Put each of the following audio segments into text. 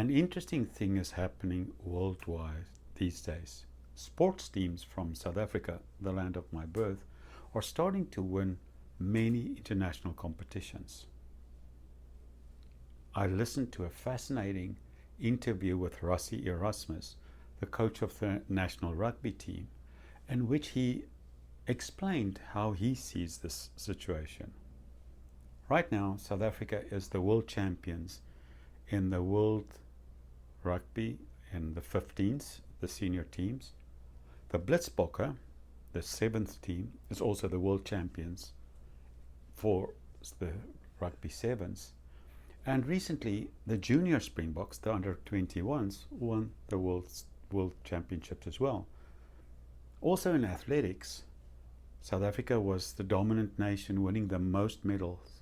An interesting thing is happening worldwide these days. Sports teams from South Africa, the land of my birth, are starting to win many international competitions. I listened to a fascinating interview with Rassie Erasmus, the coach of the national rugby team, in which he explained how he sees this situation. Right now, South Africa is the world champions in the world rugby in the 15s, the senior teams. The Blitzbokke, the 7th team, is also the world champions for the rugby sevens. And recently, the junior Springboks, the under 21s, won the world championships as well. Also in athletics, South Africa was the dominant nation, winning the most medals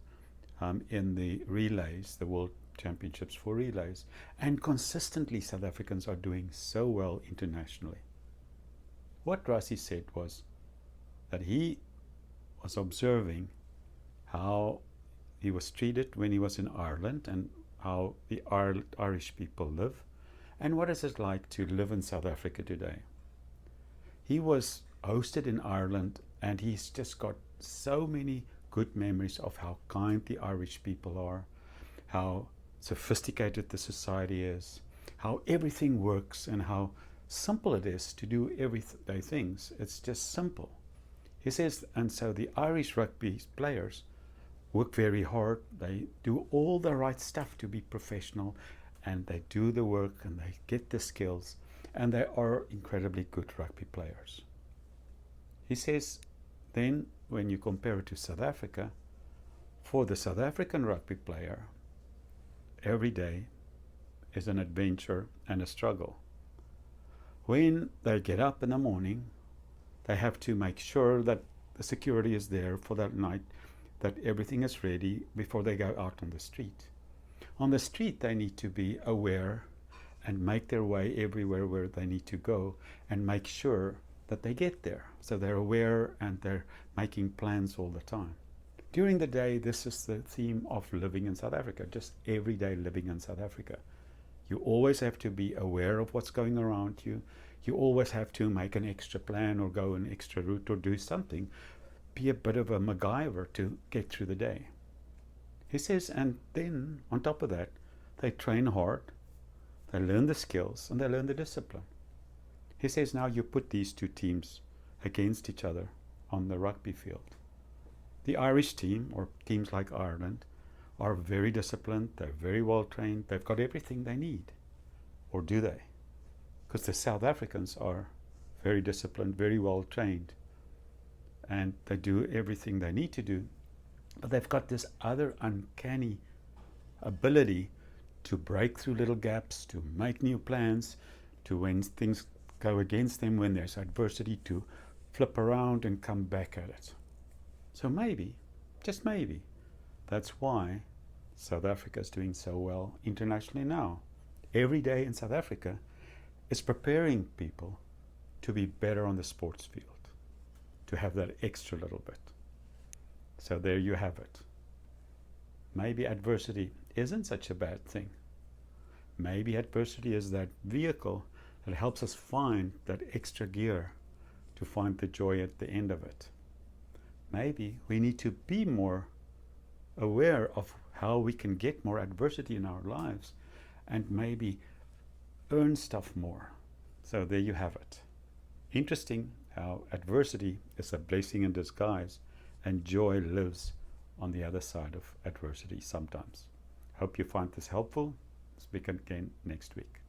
in the relays, the world championships for relays. And consistently, South Africans are doing so well internationally. What Rassie said was that he was observing how he was treated when he was in Ireland and how the Irish people live, and what is it like to live in South Africa today. He was hosted in Ireland, and he's just got so many good memories of how kind the Irish people are, how sophisticated the society is, how everything works, and how simple it is to do everyday things. It's just simple. He says, and so the Irish rugby players work very hard. They do all the right stuff to be professional, and they do the work and they get the skills, and they are incredibly good rugby players. He says then when you compare it to South Africa, for the South African rugby player, every day is an adventure and a struggle. When they get up in the morning, they have to make sure that the security is there for that night, that everything is ready before they go out on the street. On the street, they need to be aware and make their way everywhere where they need to go and make sure that they get there. So they're aware and they're making plans all the time. During the day, this is the theme of living in South Africa, just everyday living in South Africa. You always have to be aware of what's going around you. You always have to make an extra plan or go an extra route or do something. Be a bit of a MacGyver to get through the day. He says, and then on top of that, they train hard, they learn the skills, and they learn the discipline. He says now you put these two teams against each other on the rugby field. The Irish team, or teams like Ireland, are very disciplined, they're very well trained, they've got everything they need. Or do they? Because the South Africans are very disciplined, very well trained, and they do everything they need to do. But they've got this other uncanny ability to break through little gaps, to make new plans, to when things go against them, when there's adversity, to flip around and come back at it. So maybe, just maybe, that's why South Africa is doing so well internationally now. Every day in South Africa is preparing people to be better on the sports field, to have that extra little bit. So there you have it. Maybe adversity isn't such a bad thing. Maybe adversity is that vehicle that helps us find that extra gear to find the joy at the end of it. Maybe we need to be more aware of how we can get more adversity in our lives and maybe earn stuff more. So there you have it. Interesting how adversity is a blessing in disguise and joy lives on the other side of adversity sometimes. Hope you find this helpful. Speak again next week.